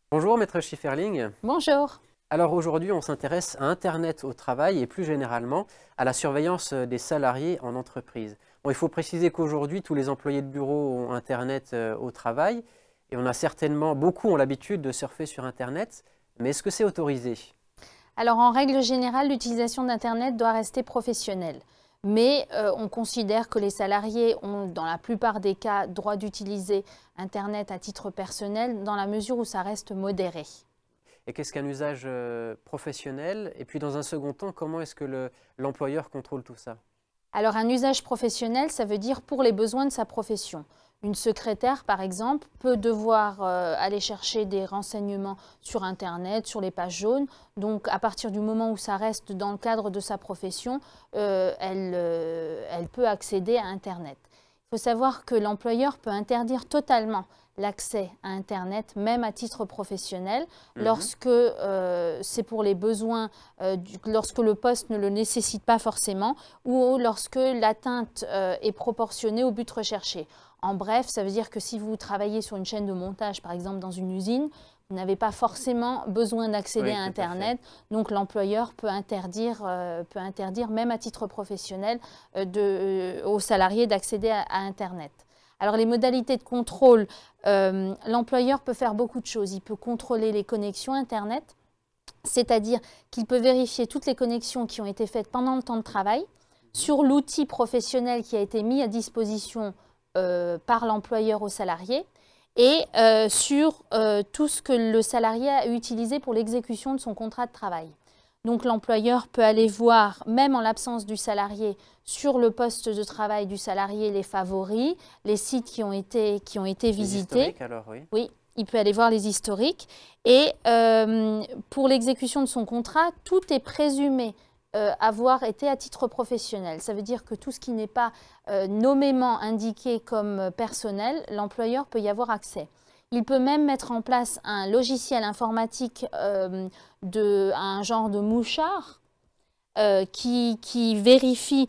Bonjour Maître Schifferling. Bonjour. Alors aujourd'hui on s'intéresse à Internet au travail et plus généralement à la surveillance des salariés en entreprise. Bon, il faut préciser qu'aujourd'hui tous les employés de bureau ont Internet au travail et on a certainement, beaucoup ont l'habitude de surfer sur Internet, mais est-ce que c'est autorisé? Alors en règle générale, l'utilisation d'Internet doit rester professionnelle. Mais on considère que les salariés ont, dans la plupart des cas, droit d'utiliser Internet à titre personnel dans la mesure où ça reste modéré. Et qu'est-ce qu'un usage professionnel? Et puis dans un second temps, comment est-ce que l'employeur contrôle tout ça? Alors un usage professionnel, ça veut dire pour les besoins de sa profession. Une secrétaire, par exemple, peut devoir aller chercher des renseignements sur Internet, sur les pages jaunes. Donc, à partir du moment où ça reste dans le cadre de sa profession, elle peut accéder à Internet. Il faut savoir que l'employeur peut interdire totalement l'accès à Internet, même à titre professionnel, lorsque c'est pour les besoins, lorsque le poste ne le nécessite pas forcément ou lorsque l'atteinte est proportionnée au but recherché. En bref, ça veut dire que si vous travaillez sur une chaîne de montage, par exemple dans une usine, vous n'avez pas forcément besoin d'accéder à Internet. Donc l'employeur peut interdire, même à titre professionnel, aux salariés d'accéder à Internet. Alors les modalités de contrôle, l'employeur peut faire beaucoup de choses. Il peut contrôler les connexions Internet, c'est-à-dire qu'il peut vérifier toutes les connexions qui ont été faites pendant le temps de travail sur l'outil professionnel qui a été mis à disposition par l'employeur au salarié et sur tout ce que le salarié a utilisé pour l'exécution de son contrat de travail. Donc l'employeur peut aller voir, même en l'absence du salarié, sur le poste de travail du salarié, les favoris, les sites qui ont été visités. Historiques alors, oui. Oui, il peut aller voir les historiques. Et pour l'exécution de son contrat, tout est présumé avoir été à titre professionnel. Ça veut dire que tout ce qui n'est pas nommément indiqué comme personnel, l'employeur peut y avoir accès. Il peut même mettre en place un logiciel informatique un genre de mouchard qui vérifie,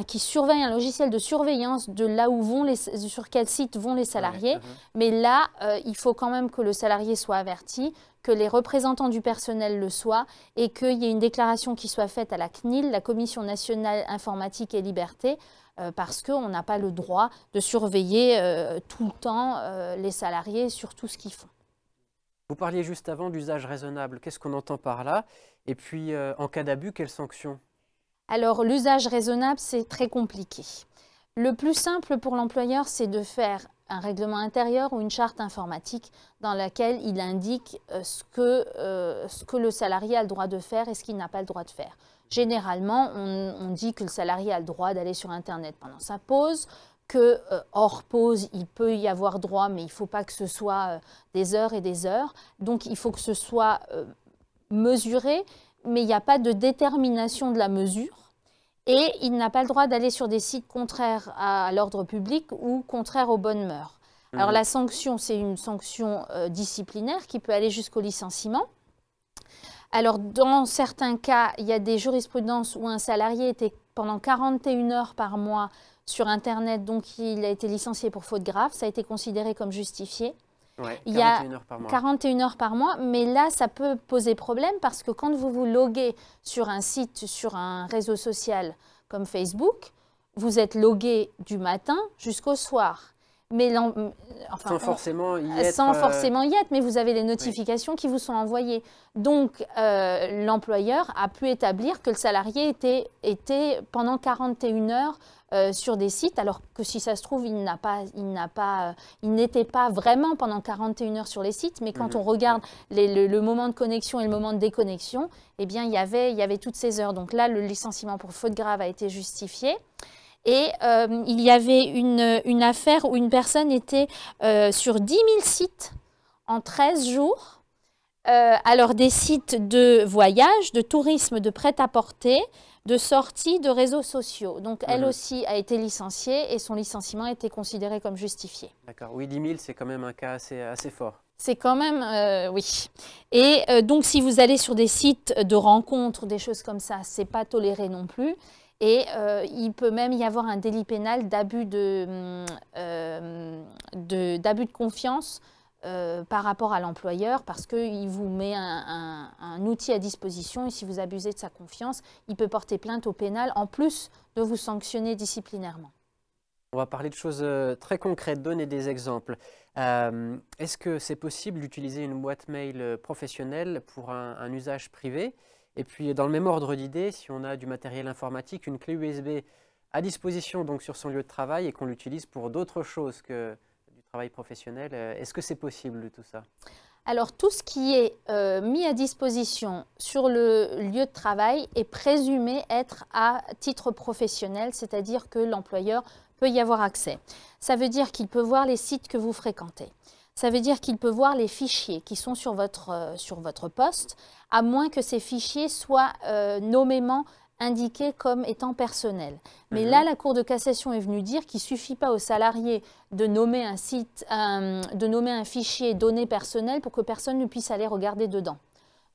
qui surveille un logiciel de surveillance de là où sur quel site vont les salariés. Mais là, il faut quand même que le salarié soit averti, que les représentants du personnel le soient et qu'il y ait une déclaration qui soit faite à la CNIL, la Commission nationale informatique et liberté, parce qu'on n'a pas le droit de surveiller tout le temps les salariés sur tout ce qu'ils font. Vous parliez juste avant d'usage raisonnable. Qu'est-ce qu'on entend par là? Et puis, en cas d'abus, quelles sanctions? Alors, l'usage raisonnable, c'est très compliqué. Le plus simple pour l'employeur, c'est de faire un règlement intérieur ou une charte informatique dans laquelle il indique ce que le salarié a le droit de faire et ce qu'il n'a pas le droit de faire. Généralement, on dit que le salarié a le droit d'aller sur Internet pendant sa pause, que hors pause, il peut y avoir droit, mais il ne faut pas que ce soit des heures et des heures. Donc, il faut que ce soit mesuré, mais il n'y a pas de détermination de la mesure. Et il n'a pas le droit d'aller sur des sites contraires à l'ordre public ou contraires aux bonnes mœurs. Alors la sanction, c'est une sanction disciplinaire qui peut aller jusqu'au licenciement. Alors dans certains cas, il y a des jurisprudences où un salarié était pendant 41 heures par mois sur Internet, donc il a été licencié pour faute grave, ça a été considéré comme justifié. Ouais, 41 il y a heures par mois. 41 heures par mois, mais là, ça peut poser problème parce que quand vous vous loguez sur un site, sur un réseau social comme Facebook, vous êtes logué du matin jusqu'au soir. Mais sans forcément y être. Sans forcément y être, mais vous avez les notifications qui vous sont envoyées. Donc, l'employeur a pu établir que le salarié était pendant 41 heures sur des sites, alors que si ça se trouve, il n'était pas vraiment pendant 41 heures sur les sites, mais quand on regarde le moment de connexion et le moment de déconnexion, eh bien, il y avait toutes ces heures. Donc là, le licenciement pour faute grave a été justifié. Et il y avait une affaire où une personne était sur 10 000 sites en 13 jours. Alors des sites de voyage, de tourisme, de prêt-à-porter, de sortie, de réseaux sociaux. Donc elle aussi a été licenciée et son licenciement a été considéré comme justifié. D'accord, oui, 10 000, c'est quand même un cas assez fort. C'est quand même, oui. Et donc si vous allez sur des sites de rencontres, des choses comme ça, c'est pas toléré non plus. Et il peut même y avoir un délit pénal d'abus de confiance par rapport à l'employeur parce qu'il vous met un outil à disposition et si vous abusez de sa confiance, il peut porter plainte au pénal en plus de vous sanctionner disciplinairement. On va parler de choses très concrètes, donner des exemples. Est-ce que c'est possible d'utiliser une boîte mail professionnelle pour un usage privé? Et puis dans le même ordre d'idée, si on a du matériel informatique, une clé USB à disposition donc sur son lieu de travail et qu'on l'utilise pour d'autres choses que du travail professionnel, est-ce que c'est possible tout ça? Alors tout ce qui est mis à disposition sur le lieu de travail est présumé être à titre professionnel, c'est-à-dire que l'employeur peut y avoir accès. Ça veut dire qu'il peut voir les sites que vous fréquentez. Ça veut dire qu'il peut voir les fichiers qui sont sur votre poste, à moins que ces fichiers soient nommément indiqués comme étant personnels. Mais là, la Cour de cassation est venue dire qu'il ne suffit pas aux salariés de nommer un site, de nommer un fichier données personnelles pour que personne ne puisse aller regarder dedans.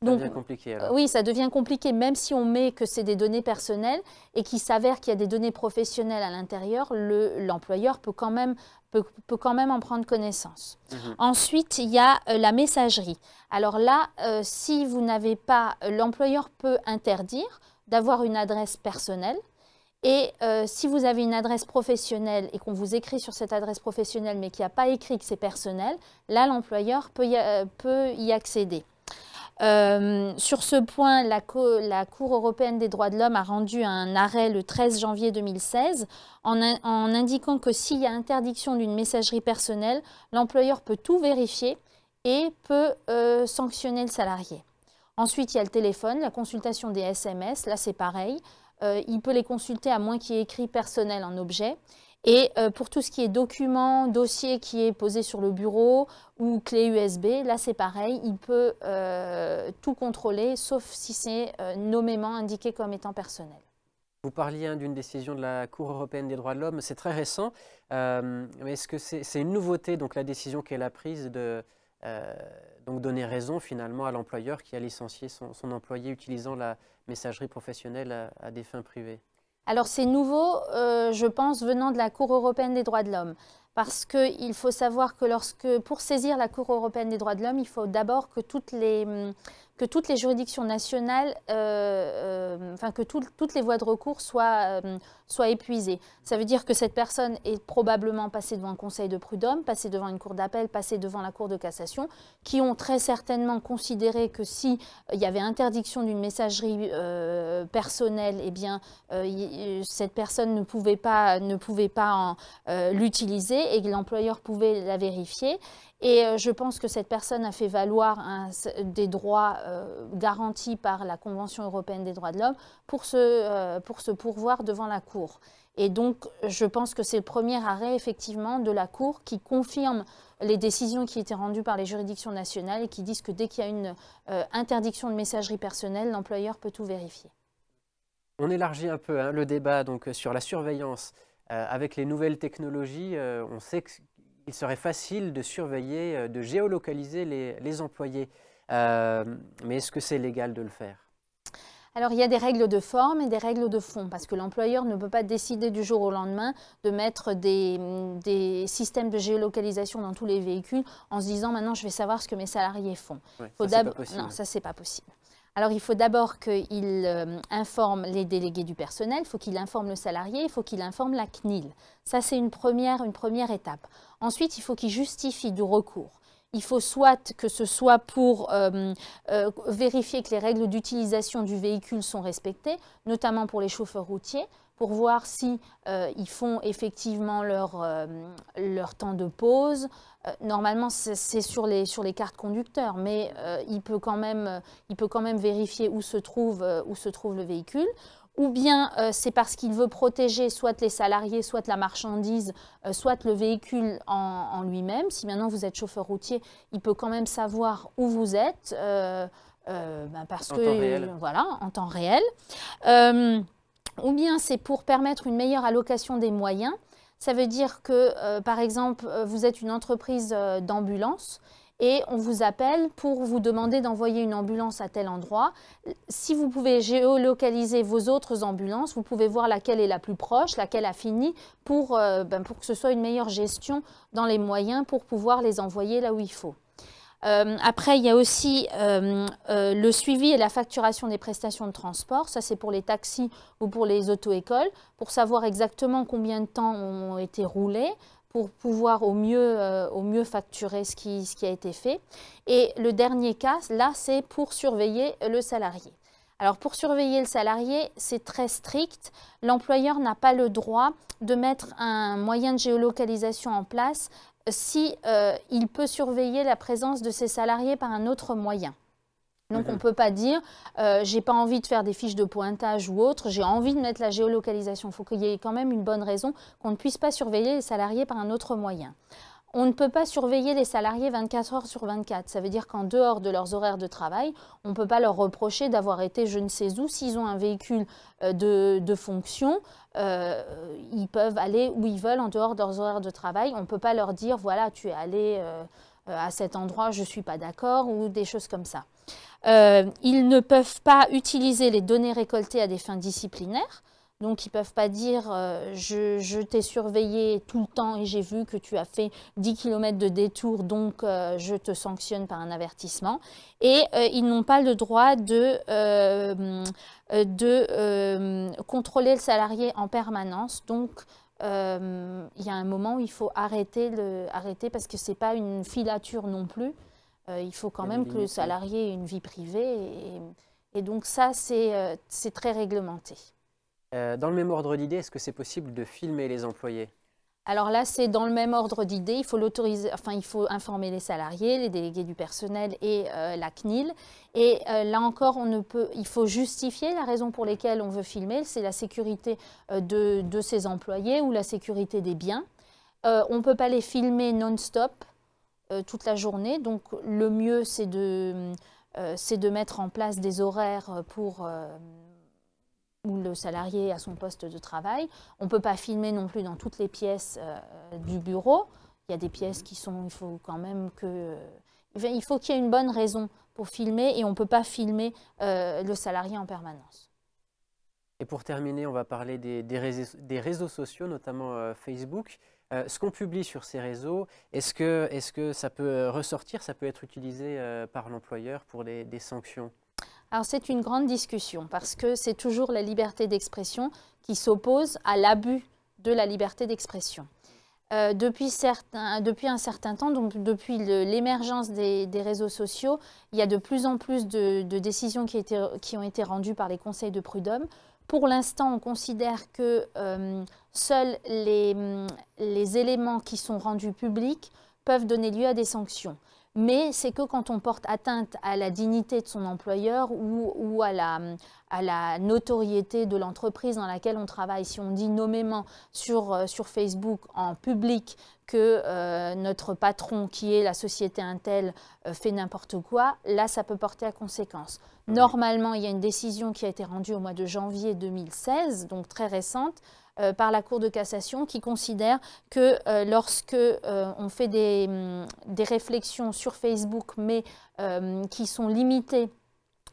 Donc, ça devient compliqué alors. Oui, ça devient compliqué, même si on met que c'est des données personnelles et qu'il s'avère qu'il y a des données professionnelles à l'intérieur, l'employeur peut quand même en prendre connaissance. Ensuite, il y a la messagerie. Alors là, si vous n'avez pas, l'employeur peut interdire d'avoir une adresse personnelle. Et si vous avez une adresse professionnelle et qu'on vous écrit sur cette adresse professionnelle mais qu'il n'y a pas écrit que c'est personnel, là, l'employeur peut y accéder. Sur ce point, la Cour européenne des droits de l'homme a rendu un arrêt le 13 janvier 2016 en indiquant que s'il y a interdiction d'une messagerie personnelle, l'employeur peut tout vérifier et peut sanctionner le salarié. Ensuite, il y a le téléphone, la consultation des SMS, là c'est pareil. Il peut les consulter à moins qu'il y ait écrit personnel en objet. Et pour tout ce qui est document, dossier qui est posé sur le bureau ou clé USB, là c'est pareil, il peut tout contrôler, sauf si c'est nommément indiqué comme étant personnel. Vous parliez d'une décision de la Cour européenne des droits de l'homme, c'est très récent. Mais est-ce que c'est une nouveauté, donc la décision qu'elle a prise de donc donner raison finalement à l'employeur qui a licencié son employé utilisant la messagerie professionnelle à des fins privées? Alors c'est nouveau, je pense, venant de la Cour européenne des droits de l'homme. Parce qu'il faut savoir que pour saisir la Cour européenne des droits de l'homme, il faut d'abord que toutes les juridictions nationales, que toutes les voies de recours soient épuisées. Ça veut dire que cette personne est probablement passée devant un conseil de prud'homme, passée devant une cour d'appel, passée devant la Cour de cassation, qui ont très certainement considéré que s'il y avait interdiction d'une messagerie personnelle, eh bien, cette personne ne pouvait pas l'utiliser et que l'employeur pouvait la vérifier. Et je pense que cette personne a fait valoir des droits garantis par la Convention européenne des droits de l'homme pour se pourvoir devant la Cour. Et donc, je pense que c'est le premier arrêt, effectivement, de la Cour qui confirme les décisions qui étaient rendues par les juridictions nationales et qui disent que dès qu'il y a une interdiction de messagerie personnelle, l'employeur peut tout vérifier. On élargit un peu le débat donc, sur la surveillance. Avec les nouvelles technologies, on sait qu'il serait facile de surveiller, de géolocaliser les employés. Mais est-ce que c'est légal de le faire? Alors, il y a des règles de forme et des règles de fond, parce que l'employeur ne peut pas décider du jour au lendemain de mettre des systèmes de géolocalisation dans tous les véhicules en se disant « maintenant, je vais savoir ce que mes salariés font ». Ouais, ça, c'est pas possible. Non, ça, c'est pas possible. Alors, il faut d'abord qu'il informe les délégués du personnel, il faut qu'il informe le salarié, il faut qu'il informe la CNIL. Ça, c'est une première étape. Ensuite, il faut qu'il justifie du recours. Il faut soit que ce soit pour vérifier que les règles d'utilisation du véhicule sont respectées, notamment pour les chauffeurs routiers, pour voir si ils font effectivement leur temps de pause. Normalement, c'est sur les cartes conducteurs, mais il peut quand même vérifier où se trouve le véhicule. Ou bien c'est parce qu'il veut protéger soit les salariés, soit la marchandise, soit le véhicule en lui-même. Si maintenant vous êtes chauffeur routier, il peut quand même savoir où vous êtes, parce que voilà, en temps réel. Ou bien c'est pour permettre une meilleure allocation des moyens. Ça veut dire que, par exemple, vous êtes une entreprise d'ambulance et on vous appelle pour vous demander d'envoyer une ambulance à tel endroit. Si vous pouvez géolocaliser vos autres ambulances, vous pouvez voir laquelle est la plus proche, laquelle a fini, pour que ce soit une meilleure gestion dans les moyens pour pouvoir les envoyer là où il faut. Après, il y a aussi le suivi et la facturation des prestations de transport. Ça, c'est pour les taxis ou pour les auto-écoles, pour savoir exactement combien de temps ont été roulés, pour pouvoir au mieux facturer ce qui a été fait. Et le dernier cas, là, c'est pour surveiller le salarié. Alors, pour surveiller le salarié, c'est très strict. L'employeur n'a pas le droit de mettre un moyen de géolocalisation en place si il peut surveiller la présence de ses salariés par un autre moyen. Donc, on ne peut pas dire j'ai pas envie de faire des fiches de pointage ou autre, j'ai envie de mettre la géolocalisation. Il faut qu'il y ait quand même une bonne raison qu'on ne puisse pas surveiller les salariés par un autre moyen. On ne peut pas surveiller les salariés 24 heures sur 24. Ça veut dire qu'en dehors de leurs horaires de travail, on ne peut pas leur reprocher d'avoir été je ne sais où. S'ils ont un véhicule de fonction, ils peuvent aller où ils veulent en dehors de leurs horaires de travail. On ne peut pas leur dire voilà, tu es allé à cet endroit, je ne suis pas d'accord, ou des choses comme ça. Ils ne peuvent pas utiliser les données récoltées à des fins disciplinaires. Donc, ils ne peuvent pas dire je t'ai surveillé tout le temps et j'ai vu que tu as fait 10 km de détour, donc je te sanctionne par un avertissement. Et ils n'ont pas le droit de contrôler le salarié en permanence. Donc, il y a un moment où il faut arrêter parce que ce n'est pas une filature non plus. Il faut quand même que le salarié ait une vie privée. Et donc, ça, c'est très réglementé. Dans le même ordre d'idée, est-ce que c'est possible de filmer les employés? Alors là, c'est dans le même ordre d'idée. Il faut l'autoriser, enfin, il faut informer les salariés, les délégués du personnel et la CNIL. Et là encore, il faut justifier la raison pour laquelle on veut filmer. C'est la sécurité de ses employés ou la sécurité des biens. On ne peut pas les filmer non-stop toute la journée. Donc le mieux, c'est de mettre en place des horaires pour où le salarié a son poste de travail. On ne peut pas filmer non plus dans toutes les pièces du bureau. Il y a des pièces qui sont, il faut quand même que... Il faut qu'il y ait une bonne raison pour filmer et on ne peut pas filmer le salarié en permanence. Et pour terminer, on va parler des réseaux sociaux, notamment Facebook. Ce qu'on publie sur ces réseaux, est-ce que ça peut ressortir, ça peut être utilisé par l'employeur pour des sanctions? Alors c'est une grande discussion parce que c'est toujours la liberté d'expression qui s'oppose à l'abus de la liberté d'expression. Depuis un certain temps, donc depuis l'émergence des réseaux sociaux, il y a de plus en plus de décisions qui ont été rendues par les conseils de prud'homme. Pour l'instant, on considère que seuls les éléments qui sont rendus publics peuvent donner lieu à des sanctions. Mais c'est que quand on porte atteinte à la dignité de son employeur ou à la notoriété de l'entreprise dans laquelle on travaille. Si on dit nommément sur Facebook en public que notre patron, qui est la société Intel, fait n'importe quoi, là, ça peut porter à conséquence. Normalement, il y a une décision qui a été rendue au mois de janvier 2016, donc très récente, par la Cour de cassation qui considère que lorsque on fait des réflexions sur Facebook mais qui sont limitées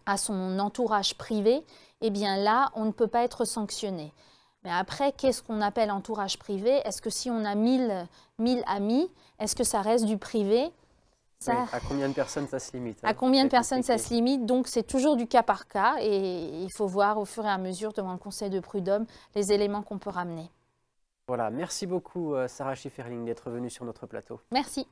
à son entourage privé, eh bien là, on ne peut pas être sanctionné. Mais après, qu'est-ce qu'on appelle entourage privé? Est-ce que si on a 1000 amis, est-ce que ça reste du privé? Oui, à combien de personnes ça se limite? À combien de personnes ça se limite? Donc, c'est toujours du cas par cas et il faut voir au fur et à mesure devant le conseil de prud'homme les éléments qu'on peut ramener. Voilà, merci beaucoup Sarah Schifferling d'être venue sur notre plateau. Merci.